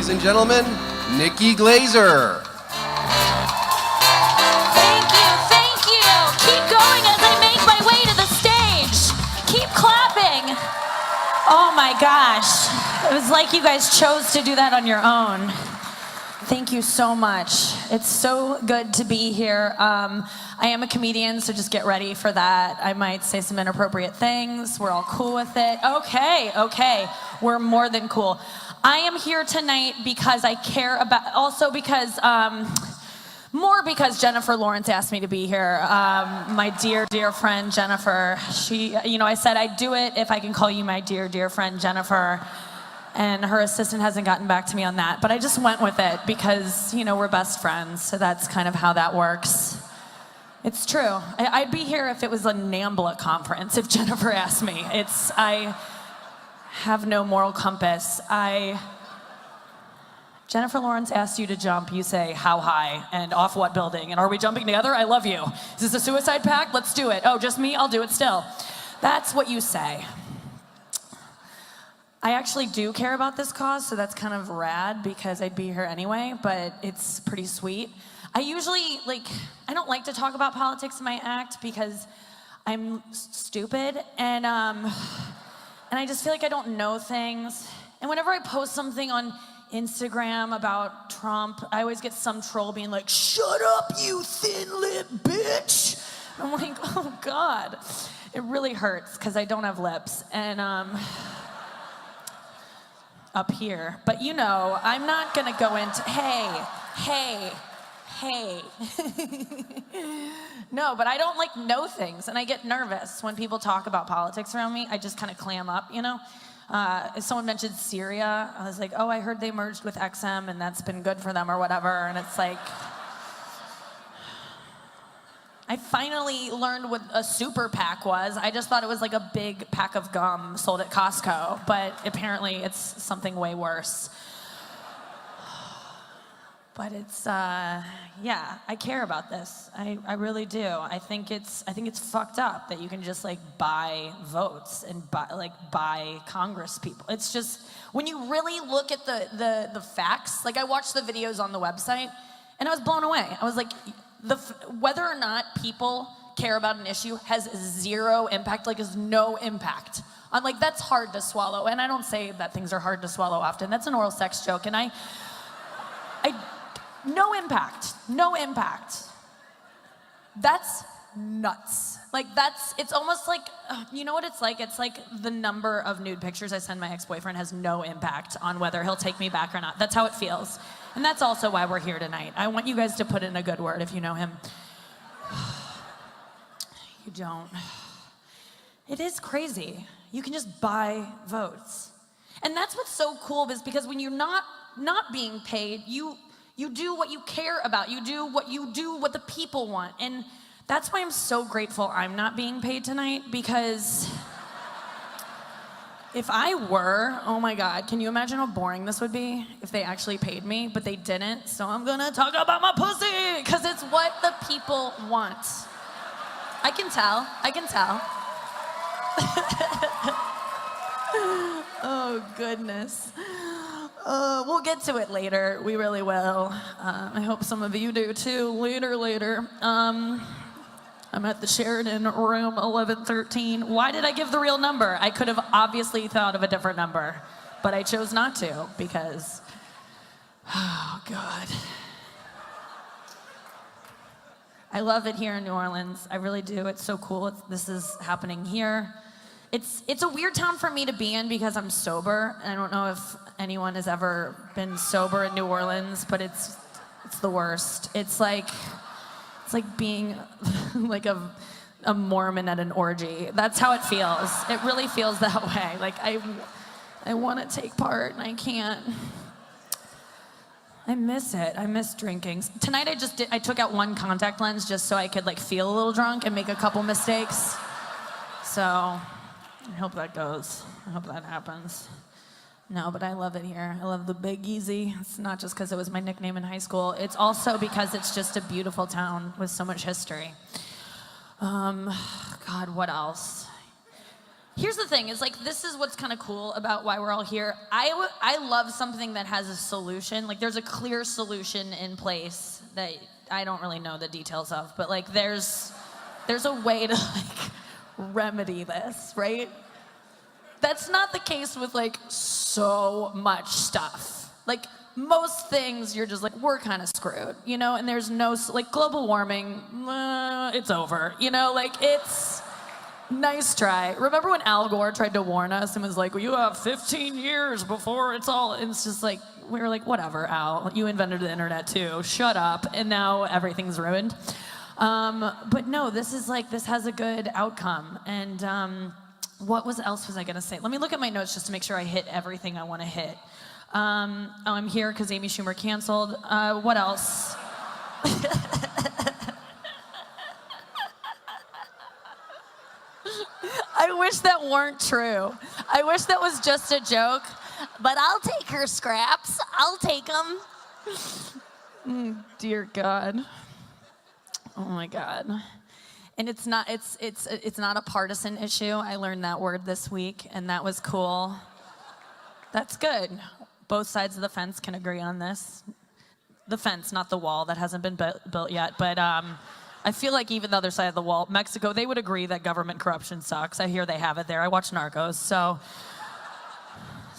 ladies and gentlemen, Nikki Glazer. Thank you. Keep going as I make my way to the stage. Keep clapping. Oh my gosh. It was like you guys chose to do that on your own. Thank you so much. It's so good to be here. I am a comedian, so just get ready for that. I might say some inappropriate things. We're all cool with it. Okay. We're more than cool. I am here tonight because I care about, also because, more because Jennifer Lawrence asked me to be here. My dear friend Jennifer. She, I said I'd do it if I can call you my dear friend Jennifer. And her assistant hasn't gotten back to me on that. But I just went with it because, we're best friends. So that's kind of how that works. It's true. I'd be here if it was a NAMBLA conference, if Jennifer asked me. I have no moral compass. Jennifer Lawrence asked you to jump, you say, how high, and off what building, and are we jumping together? I love you. Is this a suicide pact? Let's do it. Oh, just me? I'll do it still. That's what you say. I actually do care about this cause, so that's kind of rad because I'd be here anyway, but it's pretty sweet. I usually, I don't like to talk about politics in my act because I'm stupid, and I just feel like I don't know things. And whenever I post something on Instagram about Trump, I always get some troll being like, shut up, you thin-lipped bitch. And I'm like, oh God. It really hurts because I don't have lips. And up here. But I'm not gonna go into, hey. No, but I don't know things, and I get nervous when people talk about politics around me. I just kind of clam up, If someone mentioned Syria, I was like, oh, I heard they merged with XM, and that's been good for them or whatever, and it's like, I finally learned what a super PAC was. I just thought it was like a big pack of gum sold at Costco, but apparently it's something way worse. But it's, I care about this. I really do. I think it's fucked up that you can just buy votes and buy Congress people. It's just, when you really look at the facts, I watched the videos on the website and I was blown away. I was like, whether or not people care about an issue has zero impact, is no impact. I'm like, that's hard to swallow. And I don't say that things are hard to swallow often. That's an oral sex joke. And no impact. That's nuts. It's almost like, you know what it's like? It's like the number of nude pictures I send my ex-boyfriend has no impact on whether he'll take me back or not. That's how it feels. And that's also why we're here tonight. I want you guys to put in a good word if you know him. You don't. It is crazy. You can just buy votes. And that's what's so cool, is because when you're not being paid, you do what you care about. You do what the people want. And that's why I'm so grateful I'm not being paid tonight, because if I were, oh my God, can you imagine how boring this would be if they actually paid me, but they didn't? So I'm gonna talk about my pussy, because it's what the people want. I can tell. Oh goodness. We'll get to it later. We really will. I hope some of you do too. Later. I'm at the Sheridan, room 1113. Why did I give the real number? I could have obviously thought of a different number, but I chose not to because, oh God. I love it here in New Orleans. I really do. It's so cool. This is happening here. It's a weird town for me to be in because I'm sober. I don't know if anyone has ever been sober in New Orleans, but it's the worst. It's like being like a Mormon at an orgy. That's how it feels. It really feels that way. I want to take part and I can't. I miss it. I miss drinking. Tonight I took out one contact lens just so I could feel a little drunk and make a couple mistakes. So I hope that goes. I hope that happens. No, but I love it here. I love the Big Easy. It's not just because it was my nickname in high school. It's also because it's just a beautiful town with so much history. God, what else? Here's the thing, is like, this is what's kind of cool about why we're all here. I love something that has a solution. Like, there's a clear solution in place that I don't really know the details of, but like, there's a way to like remedy this, right? That's not the case with like so much stuff. Like, most things you're just like, we're kind of screwed, you know? And there's no, like, global warming, it's over, you know? Like, it's nice try. Remember when Al Gore tried to warn us and was like, well, you have 15 years before it's all, and it's just like, we were like, whatever, Al, you invented the internet too, shut up, and now everything's ruined. But no, this is like, this has a good outcome. And what else was I gonna say? Let me look at my notes just to make sure I hit everything I wanna hit. I'm here because Amy Schumer canceled. What else? I wish that weren't true. I wish that was just a joke, but I'll take her scraps. I'll take them. Dear God. Oh my God. And it's not a partisan issue. I learned that word this week, and that was cool. That's good. Both sides of the fence can agree on this. The fence, not the wall that hasn't been built yet, but I feel like even the other side of the wall, Mexico, they would agree that government corruption sucks. I hear they have it there. I watch Narcos, so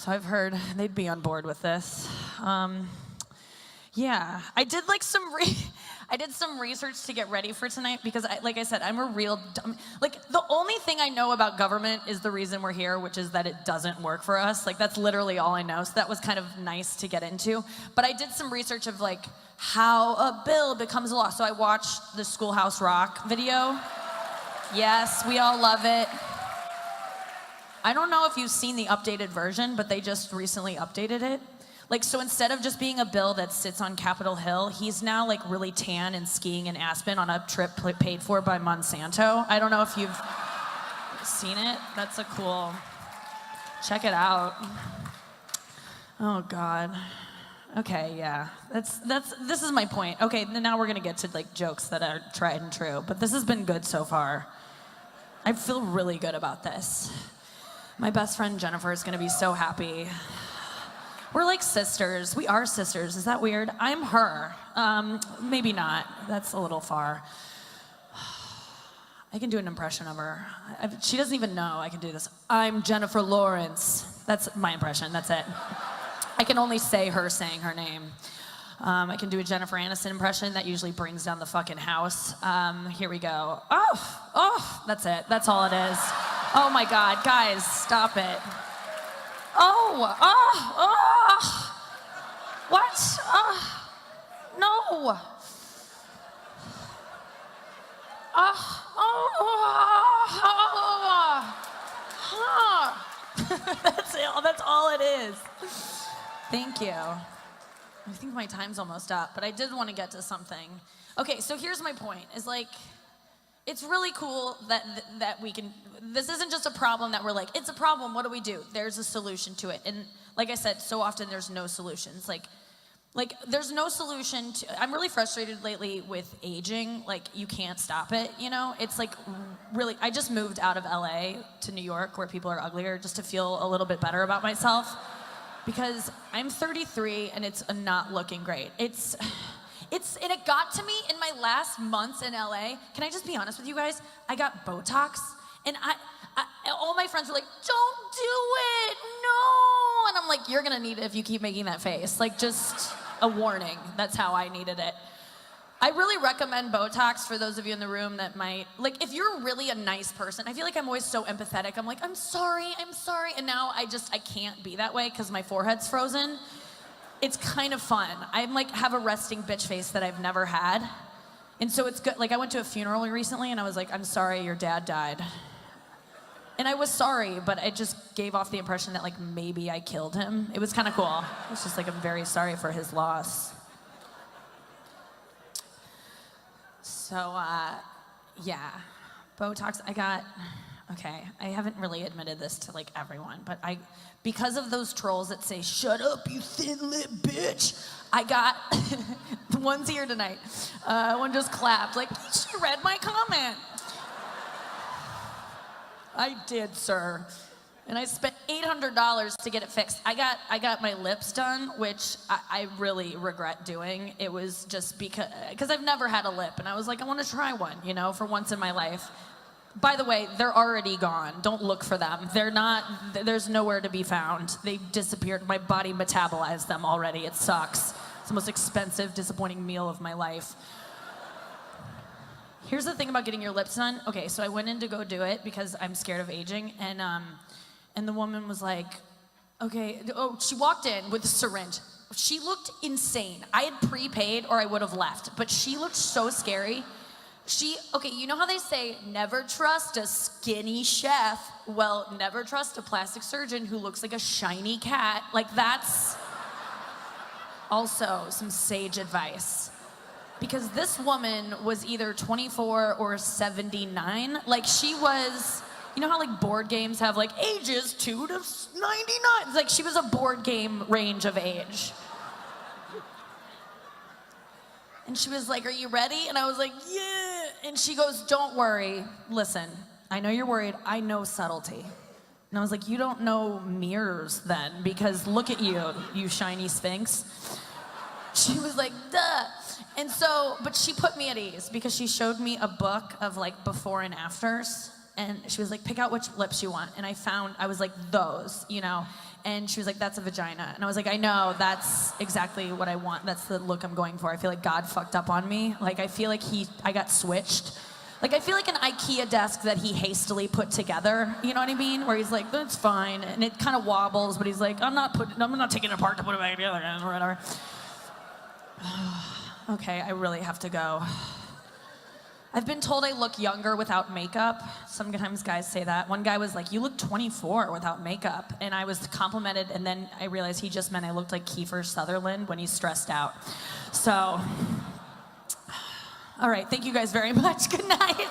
I've heard they'd be on board with this. Yeah, I did like I did some research to get ready for tonight because, like I said, I'm a real dumb. Like, the only thing I know about government is the reason we're here, which is that it doesn't work for us. Like, that's literally all I know. So that was kind of nice to get into. But I did some research of like how a bill becomes a law. So I watched the Schoolhouse Rock video. Yes, we all love it. I don't know if you've seen the updated version, but they just recently updated it. Like, so instead of just being a bill that sits on Capitol Hill, he's now like really tan and skiing in Aspen on a trip paid for by Monsanto. I don't know if you've seen it. That's a cool, check it out. Oh God. Okay, yeah, this is my point. Okay, now we're gonna get to like jokes that are tried and true, but this has been good so far. I feel really good about this. My best friend Jennifer is gonna be so happy. We're like sisters. We are sisters. Is that weird? I'm her. Maybe not. That's a little far. I can do an impression of her. She doesn't even know I can do this. I'm Jennifer Lawrence. That's my impression. That's it. I can only say her saying her name. I can do a Jennifer Aniston impression. That usually brings down the fucking house. Here we go. Oh, that's it. That's all it is. Oh my God, guys, stop it. What? No. That's it. That's all it is. Thank you. I think my time's almost up, but I did want to get to something. Okay, so here's my point, is like, it's really cool that we can, this isn't just a problem that we're like, it's a problem, what do we do? There's a solution to it. And like I said, so often there's no solutions. Like there's no solution to, I'm really frustrated lately with aging. Like, you can't stop it, you know? It's like, really, I just moved out of LA to New York where people are uglier just to feel a little bit better about myself. Because I'm 33 and it's not looking great. And it got to me in my last months in LA. Can I just be honest with you guys? I got Botox, and all my friends were like, don't do it, no. And I'm like, you're gonna need it if you keep making that face. Like, just a warning, that's how I needed it. I really recommend Botox for those of you in the room that might, like, if you're really a nice person, I feel like I'm always so empathetic. I'm like, I'm sorry. And now I can't be that way because my forehead's frozen. It's kind of fun. I'm like, have a resting bitch face that I've never had. And so it's good. Like, I went to a funeral recently and I was like, I'm sorry, your dad died. And I was sorry, but it just gave off the impression that like maybe I killed him. It was kind of cool. It was just like, I'm very sorry for his loss. So, yeah, Botox, okay, I haven't really admitted this to like everyone, but because of those trolls that say, shut up, you thin-lipped bitch, I got, the one's here tonight, one just clapped, like, she read my comment. I did, sir. And I spent $800 to get it fixed. I got my lips done, which I really regret doing. It was just because I've never had a lip, and I was like, I want to try one, you know, for once in my life. By the way, they're already gone. Don't look for them. They're not, there's nowhere to be found. They disappeared. My body metabolized them already. It sucks. It's the most expensive, disappointing meal of my life. Here's the thing about getting your lips done. Okay, so I went in to go do it because I'm scared of aging, and the woman was like, okay, she walked in with a syringe. She looked insane. I had prepaid or I would have left, but she looked so scary. Okay, you know how they say, never trust a skinny chef? Well, never trust a plastic surgeon who looks like a shiny cat. Like, that's also some sage advice. Because this woman was either 24 or 79. Like, she was, you know how like board games have like ages 2 to 99? It's like she was a board game range of age. And she was like, are you ready? And I was like, yeah. And she goes, don't worry. Listen, I know you're worried. I know subtlety. And I was like, you don't know mirrors then, because look at you, you shiny sphinx. She was like, duh. And so, but she put me at ease because she showed me a book of like before and afters. And she was like, pick out which lips you want. And I was like, those, you know. And she was like, that's a vagina. And I was like, I know, that's exactly what I want. That's the look I'm going for. I feel like God fucked up on me. Like, I feel like I got switched. Like, I feel like an IKEA desk that he hastily put together. You know what I mean? Where he's like, that's fine. And it kind of wobbles, but he's like, I'm not taking it apart to put it back together or whatever. Okay, I really have to go. I've been told I look younger without makeup. Sometimes guys say that. One guy was like, you look 24 without makeup. And I was complimented, and then I realized he just meant I looked like Kiefer Sutherland when he's stressed out. So, all right, thank you guys very much. Good night.